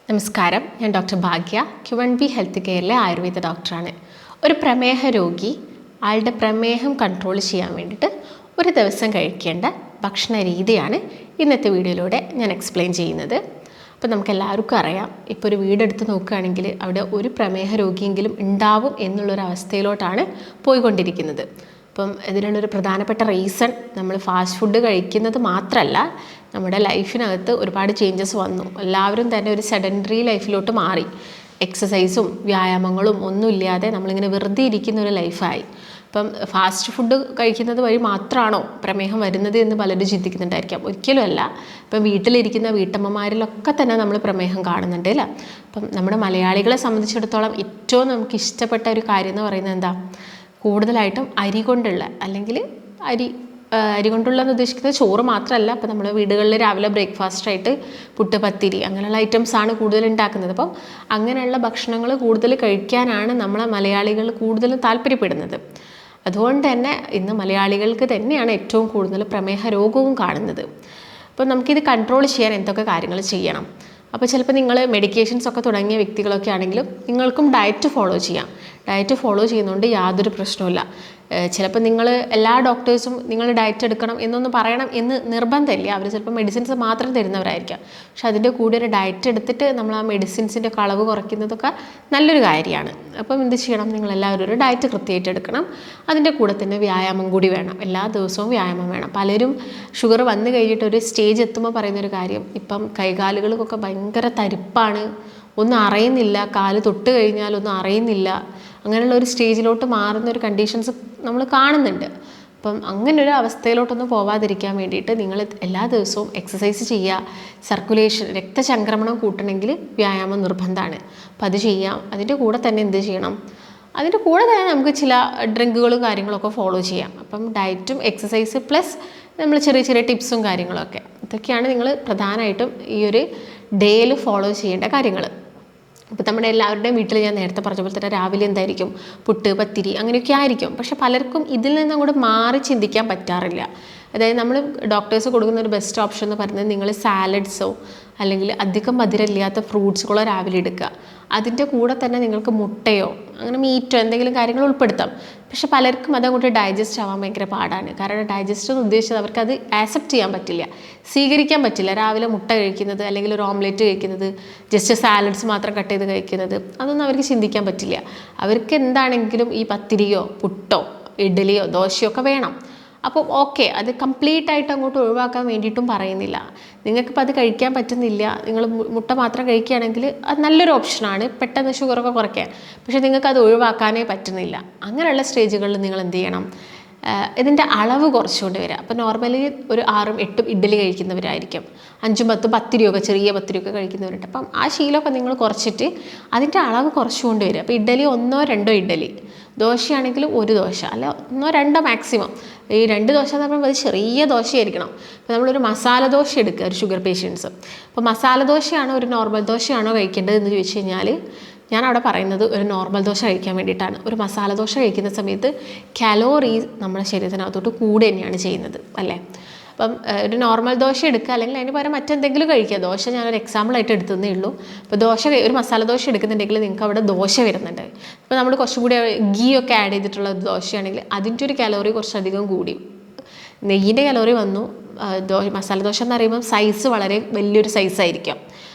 നമസ്കാരം, ഞാൻ ഡോക്ടർ ഭാഗ്യ, Q1B health കെയറിലെ Ayurveda ഡോക്ടറാണ്. ഒരു പ്രമേഹ രോഗി ആളുടെ പ്രമേഹം കൺട്രോൾ ചെയ്യാൻ വേണ്ടിയിട്ട് ഒരു ദിവസം കഴിക്കേണ്ട ഭക്ഷണ രീതിയാണ് ഇന്നത്തെ വീഡിയോയിലൂടെ ഞാൻ എക്സ്പ്ലെയിൻ ചെയ്യുന്നത്. അപ്പോൾ നമുക്ക് എല്ലാവർക്കും അറിയാം, ഇപ്പോൾ ഒരു വീടെടുത്ത് നോക്കുകയാണെങ്കിൽ അവിടെ ഒരു പ്രമേഹ രോഗിയെങ്കിലും ഉണ്ടാവും എന്നുള്ളൊരവസ്ഥയിലോട്ടാണ് പോയിക്കൊണ്ടിരിക്കുന്നത്. അപ്പം ഇതിനുള്ളൊരു പ്രധാനപ്പെട്ട റീസൺ നമ്മൾ ഫാസ്റ്റ് ഫുഡ് കഴിക്കുന്നത് മാത്രമല്ല, നമ്മുടെ ലൈഫിനകത്ത് ഒരുപാട് ചേഞ്ചസ് വന്നു. എല്ലാവരും തന്നെ ഒരു സെഡൻറ്ററി ലൈഫിലോട്ട് മാറി. എക്സസൈസും വ്യായാമങ്ങളും ഒന്നുമില്ലാതെ നമ്മളിങ്ങനെ വെറുതെ ഇരിക്കുന്ന ഒരു ലൈഫായി. അപ്പം ഫാസ്റ്റ് ഫുഡ് കഴിക്കുന്നത് വഴി മാത്രമാണോ പ്രമേഹം വരുന്നത് എന്ന് പലരും ചിന്തിക്കുന്നുണ്ടായിരിക്കാം. ഒരിക്കലുമല്ല. ഇപ്പം വീട്ടിലിരിക്കുന്ന വീട്ടമ്മമാരിലൊക്കെ തന്നെ നമ്മൾ പ്രമേഹം കാണുന്നുണ്ട് അല്ലേ. അപ്പം നമ്മുടെ മലയാളികളെ സംബന്ധിച്ചിടത്തോളം ഏറ്റവും നമുക്ക് ഇഷ്ടപ്പെട്ട ഒരു കാര്യം എന്ന് പറയുന്നത് എന്താ? കൂടുതലായിട്ടും അരി കൊണ്ടുള്ള, അല്ലെങ്കിൽ അരി കൊണ്ടുള്ളതെന്ന് ഉദ്ദേശിക്കുന്നത് ചോറ് മാത്രമല്ല. അപ്പോൾ നമ്മുടെ വീടുകളിൽ രാവിലെ ബ്രേക്ക്ഫാസ്റ്റായിട്ട് പുട്ട്, പത്തിരി അങ്ങനെയുള്ള ഐറ്റംസാണ് കൂടുതൽ ഉണ്ടാക്കുന്നത്. അപ്പം അങ്ങനെയുള്ള ഭക്ഷണങ്ങൾ കൂടുതൽ കഴിക്കാനാണ് നമ്മളെ മലയാളികൾ കൂടുതലും താല്പര്യപ്പെടുന്നത്. അതുകൊണ്ട് തന്നെ ഇന്ന് മലയാളികൾക്ക് തന്നെയാണ് ഏറ്റവും കൂടുതൽ പ്രമേഹ രോഗവും കാണുന്നത്. അപ്പോൾ നമുക്കിത് കൺട്രോൾ ചെയ്യാൻ എന്തൊക്കെ കാര്യങ്ങൾ ചെയ്യണം? അപ്പോൾ ചിലപ്പോൾ നിങ്ങൾ മെഡിക്കേഷൻസ് ഒക്കെ തുടങ്ങിയ വ്യക്തികളൊക്കെ ആണെങ്കിലും നിങ്ങൾക്കും ഡയറ്റ് ഫോളോ ചെയ്യാം. ഡയറ്റ് ഫോളോ ചെയ്യുന്നതുകൊണ്ട് യാതൊരു പ്രശ്നവുമില്ല. ചിലപ്പോൾ നിങ്ങൾ എല്ലാ ഡോക്ടേഴ്സും നിങ്ങൾ ഡയറ്റ് എടുക്കണം എന്നൊന്നും പറയണം എന്ന് നിർബന്ധമില്ല. അവർ ചിലപ്പോൾ മെഡിസിൻസ് മാത്രം തരുന്നവരായിരിക്കാം. പക്ഷെ അതിൻ്റെ കൂടെ ഒരു ഡയറ്റ് എടുത്തിട്ട് നമ്മൾ ആ മെഡിസിൻസിൻ്റെ അളവ് കുറയ്ക്കുന്നതൊക്കെ നല്ലൊരു കാര്യമാണ്. അപ്പം എന്ത് ചെയ്യണം? നിങ്ങളെല്ലാവരും ഒരു ഡയറ്റ് കൃത്യമായിട്ട് എടുക്കണം. അതിൻ്റെ കൂടെ തന്നെ വ്യായാമം കൂടി വേണം. എല്ലാ ദിവസവും വ്യായാമം വേണം. പലരും ഷുഗർ വന്നു കഴിഞ്ഞിട്ട് ഒരു സ്റ്റേജ് എത്തുമ്പോൾ പറയുന്നൊരു കാര്യം, ഇപ്പം കൈകാലുകൾക്കൊക്കെ ഭയങ്കര തരിപ്പാണ്, ഒന്നും അറിയുന്നില്ല, കാല് തൊട്ട് കഴിഞ്ഞാൽ ഒന്നും അറിയുന്നില്ല, അങ്ങനെയുള്ള ഒരു സ്റ്റേജിലോട്ട് മാറുന്ന ഒരു കണ്ടീഷൻസ് നമ്മൾ കാണുന്നുണ്ട്. അപ്പം അങ്ങനൊരു അവസ്ഥയിലോട്ടൊന്നും പോവാതിരിക്കാൻ വേണ്ടിയിട്ട് നിങ്ങൾ എല്ലാ ദിവസവും എക്സസൈസ് ചെയ്യുക. സർക്കുലേഷൻ, രക്തചംക്രമണം കൂട്ടണമെങ്കിൽ വ്യായാമം നിർബന്ധമാണ്. അപ്പം അത് ചെയ്യാം. അതിൻ്റെ കൂടെ തന്നെ എന്ത് ചെയ്യണം? അതിൻ്റെ കൂടെ തന്നെ നമുക്ക് ചില ഡ്രിങ്കുകളും കാര്യങ്ങളൊക്കെ ഫോളോ ചെയ്യാം. അപ്പം ഡയറ്റും എക്സസൈസ് പ്ലസ് നമ്മൾ ചെറിയ ചെറിയ ടിപ്സും കാര്യങ്ങളൊക്കെ, ഇതൊക്കെയാണ് നിങ്ങൾ പ്രധാനമായിട്ടും ഈ ഒരു ഡേയിൽ ഫോളോ ചെയ്യേണ്ട കാര്യങ്ങൾ. ഇപ്പോൾ നമ്മുടെ എല്ലാവരുടെയും വീട്ടിൽ ഞാൻ നേരത്തെ പറഞ്ഞ പോലെ തന്നെ രാവിലെ എന്തായിരിക്കും? പുട്ട്, പത്തിരി അങ്ങനെയൊക്കെ ആയിരിക്കും. പക്ഷെ പലർക്കും ഇതിൽ നിന്ന് അങ്ങോട്ട് മാറി ചിന്തിക്കാൻ പറ്റാറില്ല. അതായത് നമ്മൾ ഡോക്ടേഴ്സ് കൊടുക്കുന്ന ഒരു ബെസ്റ്റ് ഓപ്ഷൻ എന്ന് പറയുന്നത് നിങ്ങൾ സാലഡ്സോ അല്ലെങ്കിൽ അധികം മധുരമില്ലാത്ത ഫ്രൂട്ട്സുകളോ രാവിലെ എടുക്കുക. അതിൻ്റെ കൂടെ തന്നെ നിങ്ങൾക്ക് മുട്ടയോ അങ്ങനെ മീറ്റോ എന്തെങ്കിലും കാര്യങ്ങൾ ഉൾപ്പെടുത്താം. പക്ഷെ പലർക്കും അതങ്ങോട്ട് ഡൈജസ്റ്റ് ആവാൻ ഭയങ്കര പാടാണ്. കാരണം ഡൈജസ്റ്റ് എന്ന് ഉദ്ദേശിച്ചത് അവർക്ക് അത് ആക്സെപ്റ്റ് ചെയ്യാൻ പറ്റില്ല, സ്വീകരിക്കാൻ പറ്റില്ല. രാവിലെ മുട്ട കഴിക്കുന്നത് അല്ലെങ്കിൽ ഒരു ഓംലെറ്റ് കഴിക്കുന്നത്, ജസ്റ്റ് സാലഡ്സ് മാത്രം കട്ട് ചെയ്ത് കഴിക്കുന്നത്, അതൊന്നും അവർക്ക് ചിന്തിക്കാൻ പറ്റില്ല. അവർക്ക് എന്താണെങ്കിലും ഈ പത്തിരിയോ പുട്ടോ ഇഡ്ഡലിയോ ദോശയോ ഒക്കെ വേണം. അപ്പോൾ ഓക്കെ, അത് കംപ്ലീറ്റ് ആയിട്ട് അങ്ങോട്ട് ഒഴിവാക്കാൻ വേണ്ടിയിട്ടും പറയുന്നില്ല. നിങ്ങൾക്കിപ്പോൾ അത് കഴിക്കാൻ പറ്റുന്നില്ല, നിങ്ങൾ മുട്ട മാത്രം കഴിക്കുകയാണെങ്കിൽ അത് നല്ലൊരു ഓപ്ഷനാണ്, പെട്ടെന്ന് ഷുഗറൊക്കെ കുറയ്ക്കാൻ. പക്ഷേ നിങ്ങൾക്കത് ഒഴിവാക്കാനേ പറ്റുന്നില്ല. അങ്ങനെയുള്ള സ്റ്റേജുകളിൽ നിങ്ങൾ എന്ത് ചെയ്യണം? ഇതിൻ്റെ അളവ് കുറച്ചുകൊണ്ട് വരിക. അപ്പോൾ നോർമലി ഒരു 6-8 ഇഡ്ഡലി കഴിക്കുന്നവരായിരിക്കും, 5-10 പത്തിരിയൊക്കെ, ചെറിയ പത്തിരിയൊക്കെ കഴിക്കുന്നവരുണ്ട്. അപ്പം ആ ശീലമൊക്കെ നിങ്ങൾ കുറച്ചിട്ട് അതിൻ്റെ അളവ് കുറച്ചുകൊണ്ട് വരിക. അപ്പോൾ ഇഡ്ഡലി 1-2 ഇഡ്ഡലി, ദോശയാണെങ്കിൽ ഒരു ദോശ, അല്ല 1-2 മാക്സിമം. ഈ 2 ദോശ എന്ന് പറയുമ്പോൾ അത് ചെറിയ ദോശയായിരിക്കണം. അപ്പോൾ നമ്മളൊരു മസാല ദോശ എടുക്കുക, ഒരു ഷുഗർ പേഷ്യൻസ്. അപ്പോൾ മസാല ദോശയാണോ ഒരു നോർമൽ ദോശയാണോ കഴിക്കേണ്ടത് എന്ന് ചോദിച്ചു കഴിഞ്ഞാൽ ഞാൻ അവിടെ പറയുന്നത് ഒരു നോർമൽ ദോശ കഴിക്കാൻ വേണ്ടിയിട്ടാണ്. ഒരു മസാല ദോശ കഴിക്കുന്ന സമയത്ത് കലോറീസ് നമ്മുടെ ശരീരത്തിനകത്തോട്ട് കൂടെ തന്നെയാണ് ചെയ്യുന്നത്, അല്ലേ? അപ്പം ഒരു നോർമൽ ദോശ എടുക്കുക, അല്ലെങ്കിൽ അതിന് പകരം മറ്റെന്തെങ്കിലും കഴിക്കുക. ദോശ ഞാനൊരു എക്സാമ്പിളായിട്ട് എടുത്തതേ ഉള്ളൂ. അപ്പോൾ ഒരു മസാല ദോശ എടുക്കുന്നുണ്ടെങ്കിൽ നിങ്ങൾക്ക് അവിടെ ദോശ വരുന്നുണ്ട്. അപ്പോൾ നമ്മൾ കുറച്ചും കൂടി ഗീ ഒക്കെ ആഡ് ചെയ്തിട്ടുള്ള ദോശയാണെങ്കിൽ അതിൻ്റെ ഒരു കലോറി കുറച്ചധികം കൂടി, നെയ്യിൻ്റെ കലോറി വന്നു. മസാല ദോശ എന്ന് പറയുമ്പം സൈസ് വളരെ വലിയൊരു സൈസായിരിക്കും.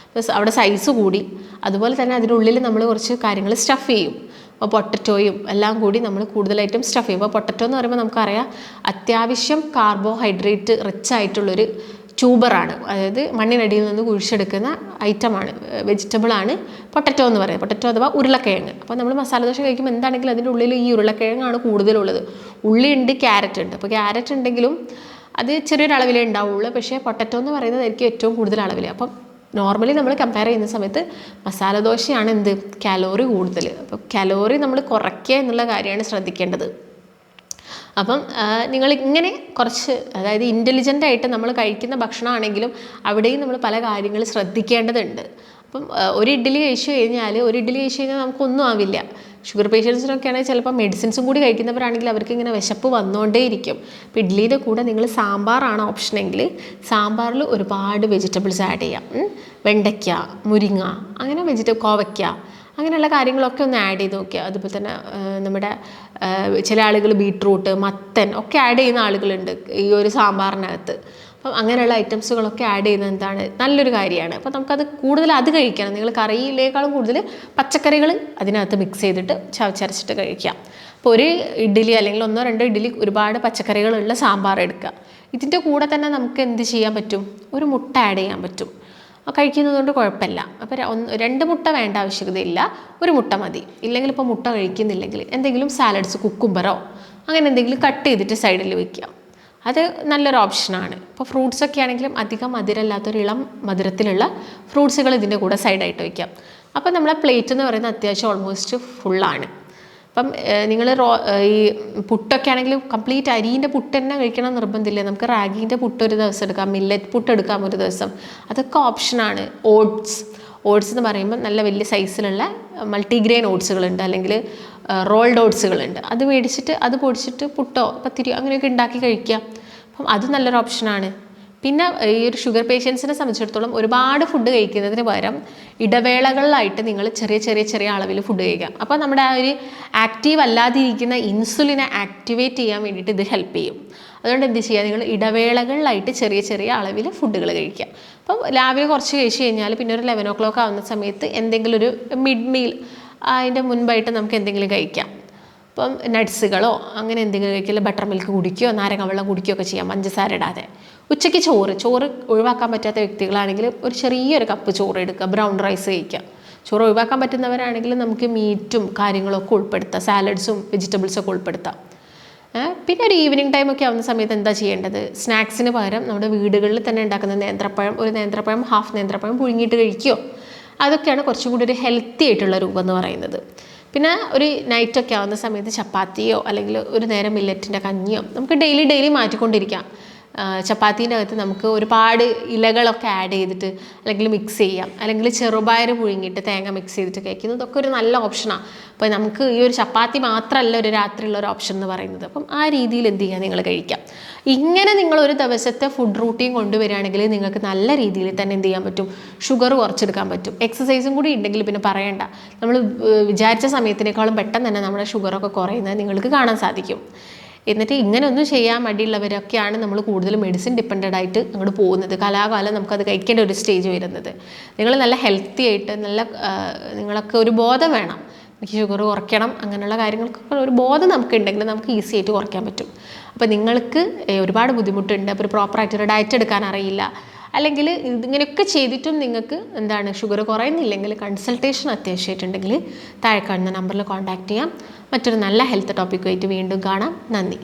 അവിടെ സൈസ് കൂടി. അതുപോലെ തന്നെ അതിനുള്ളിൽ നമ്മൾ കുറച്ച് കാര്യങ്ങൾ സ്റ്റഫ് ചെയ്യും. അപ്പോൾ പൊട്ടറ്റോയും എല്ലാം കൂടി നമ്മൾ കൂടുതലായിട്ടും സ്റ്റഫ് ചെയ്യും. അപ്പോൾ പൊട്ടറ്റോ എന്ന് പറയുമ്പോൾ നമുക്കറിയാം അത്യാവശ്യം കാർബോഹൈഡ്രേറ്റ് റിച്ച് ആയിട്ടുള്ളൊരു ട്യൂബറാണ്. അതായത് മണ്ണിനടിയിൽ നിന്ന് കുഴിച്ചെടുക്കുന്ന ഐറ്റമാണ്, വെജിറ്റബിളാണ് പൊട്ടറ്റോ എന്ന് പറയുന്നത്. പൊട്ടറ്റോ അഥവാ ഉരുളക്കിഴങ്ങ്. അപ്പോൾ നമ്മൾ മസാല ദോശ കഴിക്കുമ്പോൾ എന്താണെങ്കിലും അതിൻ്റെ ഉള്ളിൽ ഈ ഉരുളക്കിഴങ്ങാണ് കൂടുതലുള്ളത്. ഉള്ളിയുണ്ട്, ക്യാരറ്റ് ഉണ്ട്. അപ്പോൾ ക്യാരറ്റ് ഉണ്ടെങ്കിലും അത് ചെറിയൊരു അളവിലേ ഉണ്ടാവുള്ളൂ. പക്ഷേ പൊട്ടറ്റോ എന്ന് പറയുന്നതായിരിക്കും ഏറ്റവും കൂടുതൽ അളവിൽ. അപ്പം നോർമലി നമ്മൾ കമ്പയർ ചെയ്യുന്ന സമയത്ത് മസാല ദോശയാണ് എന്ത് കലോറി കൂടുതൽ. അപ്പോൾ കലോറി നമ്മൾ കുറയ്ക്കുക എന്നുള്ള കാര്യമാണ് ശ്രദ്ധിക്കേണ്ടത്. അപ്പം നിങ്ങൾ ഇങ്ങനെ കുറച്ച്, അതായത് ഇൻ്റലിജൻ്റ് ആയിട്ട് നമ്മൾ കഴിക്കുന്ന ഭക്ഷണമാണെങ്കിലും അവിടെയും നമ്മൾ പല കാര്യങ്ങൾ ശ്രദ്ധിക്കേണ്ടതുണ്ട്. അപ്പം ഒരു ഇഡ്ഡലി കഴിച്ചു കഴിഞ്ഞാൽ നമുക്കൊന്നും ആവില്ല. ഷുഗർ പേഷ്യൻസിനൊക്കെ ആണെങ്കിൽ ചിലപ്പോൾ മെഡിസിൻസും കൂടി കഴിക്കുന്നവരാണെങ്കിൽ അവർക്ക് ഇങ്ങനെ വിശപ്പ് വന്നുകൊണ്ടേയിരിക്കും. ഇപ്പോൾ ഇഡ്ഡലിയുടെ കൂടെ നിങ്ങൾ സാമ്പാറാണ് ഓപ്ഷനെങ്കിൽ സാമ്പാറിൽ ഒരുപാട് വെജിറ്റബിൾസ് ആഡ് ചെയ്യാം. വെണ്ടയ്ക്ക, മുരിങ്ങ, അങ്ങനെ കോവയ്ക്ക, അങ്ങനെയുള്ള കാര്യങ്ങളൊക്കെ ഒന്ന് ആഡ് ചെയ്ത് നോക്കുക. അതുപോലെ തന്നെ നമ്മുടെ ചില ആളുകൾ ബീട്രൂട്ട്, മത്തൻ ഒക്കെ ആഡ് ചെയ്യുന്ന ആളുകളുണ്ട് ഈ ഒരു സാമ്പാറിനകത്ത്. അപ്പം അങ്ങനെയുള്ള ഐറ്റംസുകളൊക്കെ ആഡ് ചെയ്യുന്നത് എന്താണ്, നല്ലൊരു കാര്യമാണ്. അപ്പോൾ നമുക്കത് കൂടുതൽ അത് കഴിക്കണം. നിങ്ങൾ കറിയിലേക്കാളും കൂടുതൽ പച്ചക്കറികൾ അതിനകത്ത് മിക്സ് ചെയ്തിട്ട് ചവച്ചരച്ചിട്ട് കഴിക്കാം. അപ്പോൾ ഒരു ഇഡ്ഡലി അല്ലെങ്കിൽ 1-2 ഇഡ്ഡലി ഒരുപാട് പച്ചക്കറികളുള്ള സാമ്പാർ എടുക്കുക. ഇതിൻ്റെ കൂടെ തന്നെ നമുക്ക് എന്ത് ചെയ്യാൻ പറ്റും, ഒരു മുട്ട ആഡ് ചെയ്യാൻ പറ്റും. കഴിക്കുന്നത് കൊണ്ട് കുഴപ്പമില്ല. അപ്പോൾ 2 മുട്ട വേണ്ട ആവശ്യകതയില്ല, ഒരു മുട്ട മതി. ഇല്ലെങ്കിൽ ഇപ്പോൾ മുട്ട കഴിക്കുന്നില്ലെങ്കിൽ എന്തെങ്കിലും സാലഡ്സ്, കുക്കുംബറോ അങ്ങനെ എന്തെങ്കിലും കട്ട് ചെയ്തിട്ട് സൈഡിൽ വയ്ക്കുക. അത് നല്ലൊരു ഓപ്ഷനാണ്. ഇപ്പോൾ ഫ്രൂട്ട്സൊക്കെ ആണെങ്കിലും അധികം മധുരമില്ലാത്തൊരു ഇളം മധുരത്തിലുള്ള ഫ്രൂട്ട്സുകൾ ഇതിൻ്റെ കൂടെ സൈഡായിട്ട് വയ്ക്കാം. അപ്പോൾ നമ്മളെ പ്ലേറ്റ് എന്ന് പറയുന്നത് അത്യാവശ്യം ഓൾമോസ്റ്റ് ഫുള്ളാണ്. അപ്പം നിങ്ങൾ ഈ പുട്ടൊക്കെ ആണെങ്കിലും കംപ്ലീറ്റ് അരീൻ്റെ പുട്ട് തന്നെ കഴിക്കണം നിർബന്ധമില്ല. നമുക്ക് റാഗീൻ്റെ പുട്ട് ഒരു ദിവസം എടുക്കാം, മില്ലറ്റ് പുട്ട് എടുക്കാം ഒരു ദിവസം, അതൊക്കെ ഓപ്ഷനാണ്. ഓട്സ് എന്ന് പറയുമ്പോൾ നല്ല വലിയ സൈസിലുള്ള മൾട്ടിഗ്രെയിൻ ഓട്സുകളുണ്ട്, അല്ലെങ്കിൽ റോൾഡ് ഓട്സുകളുണ്ട്. അത് മേടിച്ചിട്ട് അത് പൊടിച്ചിട്ട് പുട്ടോ പത്തിരിയോ അങ്ങനെയൊക്കെ ഉണ്ടാക്കി കഴിക്കുക. അപ്പം അത് നല്ലൊരു ഓപ്ഷനാണ്. പിന്നെ ഈ ഒരു ഷുഗർ പേഷ്യൻസിനെ സംബന്ധിച്ചിടത്തോളം ഒരുപാട് ഫുഡ് കഴിക്കുന്നതിന് പകരം ഇടവേളകളിലായിട്ട് നിങ്ങൾ ചെറിയ അളവിൽ ഫുഡ് കഴിക്കാം. അപ്പോൾ നമ്മുടെ ആ ഒരു ആക്റ്റീവ് അല്ലാതിരിക്കുന്ന ഇൻസുലിനെ ആക്ടിവേറ്റ് ചെയ്യാൻ വേണ്ടിയിട്ട് ഇത് ഹെൽപ്പ് ചെയ്യും. അതുകൊണ്ട് എന്ത് ചെയ്യുക, നിങ്ങൾ ഇടവേളകളിലായിട്ട് ചെറിയ അളവിൽ ഫുഡുകൾ കഴിക്കുക. അപ്പം രാവിലെ കുറച്ച് കഴിച്ച് കഴിഞ്ഞാൽ പിന്നെ ഒരു 11 o'clock ആവുന്ന സമയത്ത് എന്തെങ്കിലും ഒരു മിഡ് മീൽ അതിൻ്റെ മുൻപായിട്ട് നമുക്ക് എന്തെങ്കിലും കഴിക്കാം. ഇപ്പം നട്ട്സുകളോ അങ്ങനെ എന്തെങ്കിലും കഴിക്കില്ല, ബട്ടർ മിൽക്ക് കുടിക്കുകയോ നാരങ്ങ വെള്ളം കുടിക്കുകയോ ഒക്കെ ചെയ്യാം പഞ്ചസാര ഇടാതെ. ഉച്ചയ്ക്ക് ചോറ് ഒഴിവാക്കാൻ പറ്റാത്ത വ്യക്തികളാണെങ്കിൽ ഒരു ചെറിയൊരു കപ്പ് ചോറ് എടുക്കുക, ബ്രൗൺ റൈസ് കഴിക്കുക. ചോറ് ഒഴിവാക്കാൻ പറ്റുന്നവരാണെങ്കിൽ നമുക്ക് മീറ്റും കാര്യങ്ങളൊക്കെ ഉൾപ്പെടുത്താം, സാലഡ്സും വെജിറ്റബിൾസൊക്കെ ഉൾപ്പെടുത്താം. പിന്നെ ഒരു ഈവനിങ് ടൈമൊക്കെ ആവുന്ന സമയത്ത് എന്താ ചെയ്യേണ്ടത്, സ്നാക്സിന് പകരം നമ്മുടെ വീടുകളിൽ തന്നെ ഉണ്ടാക്കുന്ന നേന്ത്രപ്പഴം, ഹാഫ് നേന്ത്രപ്പഴം പുഴുങ്ങിയിട്ട് കഴിക്കുകയോ, അതൊക്കെയാണ് കുറച്ചും കൂടി ഒരു ഹെൽത്തി ആയിട്ടുള്ള രൂപം എന്ന് പറയുന്നത്. പിന്നെ ഒരു നൈറ്റൊക്കെ ആവുന്ന സമയത്ത് ചപ്പാത്തിയോ അല്ലെങ്കിൽ ഒരു നേരം മില്ലറ്റിൻ്റെ കഞ്ഞിയോ നമുക്ക് ഡെയിലി മാറ്റിക്കൊണ്ടിരിക്കാം. ചപ്പാത്തീൻ്റെ അകത്ത് നമുക്ക് ഒരുപാട് ഇലകളൊക്കെ ആഡ് ചെയ്തിട്ട് അല്ലെങ്കിൽ മിക്സ് ചെയ്യാം, അല്ലെങ്കിൽ ചെറുപയർ പുഴുങ്ങിയിട്ട് തേങ്ങ മിക്സ് ചെയ്തിട്ട് കഴിക്കുന്നത് ഇതൊക്കെ ഒരു നല്ല ഓപ്ഷനാണ്. അപ്പോൾ നമുക്ക് ഈ ഒരു ചപ്പാത്തി മാത്രമല്ല ഒരു രാത്രിയുള്ള ഒരു ഓപ്ഷൻ എന്ന് പറയുന്നത്. അപ്പം ആ രീതിയിൽ എന്ത് ചെയ്യുക, നിങ്ങൾ കഴിക്കാം. ഇങ്ങനെ നിങ്ങൾ ഒരു ദിവസത്തെ ഫുഡ് റൂട്ടീൻ കൊണ്ടുവരികയാണെങ്കിൽ നിങ്ങൾക്ക് നല്ല രീതിയിൽ തന്നെ എന്ത് ചെയ്യാൻ പറ്റും, ഷുഗർ കുറച്ചെടുക്കാൻ പറ്റും. എക്സസൈസും കൂടി ഉണ്ടെങ്കിൽ പിന്നെ പറയണ്ട, നമ്മൾ വിചാരിച്ച സമയത്തിനേക്കാളും പെട്ടെന്ന് തന്നെ നമ്മുടെ ഷുഗറൊക്കെ കുറയുന്നത് നിങ്ങൾക്ക് കാണാൻ സാധിക്കും. എന്നിട്ട് ഇങ്ങനെയൊന്നും ചെയ്യാൻ മടിയുള്ളവരൊക്കെയാണ് നമ്മൾ കൂടുതൽ മെഡിസിൻ ഡിപ്പെൻഡൻ്റ് ആയിട്ട് അങ്ങോട്ട് പോകുന്നത്. കാലാകാലം നമുക്കത് കഴിക്കേണ്ട ഒരു സ്റ്റേജ് വരുന്നത്. നിങ്ങൾ നല്ല ഹെൽത്തി ആയിട്ട് നിങ്ങളൊക്കെ ഒരു ബോധം വേണം, എനിക്ക് ഷുഗർ കുറയ്ക്കണം അങ്ങനെയുള്ള കാര്യങ്ങൾക്കൊക്കെ ഒരു ബോധം നമുക്ക് ഉണ്ടെങ്കിൽ നമുക്ക് ഈസി ആയിട്ട് കുറയ്ക്കാൻ പറ്റും. അപ്പോൾ നിങ്ങൾക്ക് ഒരുപാട് ബുദ്ധിമുട്ടുണ്ട്, അപ്പോൾ ഒരു പ്രോപ്പറായിട്ടൊരു ഡയറ്റ് എടുക്കാൻ അറിയില്ല, അല്ലെങ്കിൽ ഇങ്ങനെയൊക്കെ ചെയ്തിട്ടും നിങ്ങൾക്ക് ഷുഗർ കുറയുന്നില്ലെങ്കിൽ കൺസൾട്ടേഷൻ അത്യാവശ്യമായിട്ടുണ്ടെങ്കിൽ താഴെ കാണുന്ന നമ്പറിൽ കോൺടാക്റ്റ് ചെയ്യാം. മറ്റൊരു നല്ല ഹെൽത്ത് ടോപ്പിക്കുമായിട്ട് വീണ്ടും കാണാം. നന്ദി.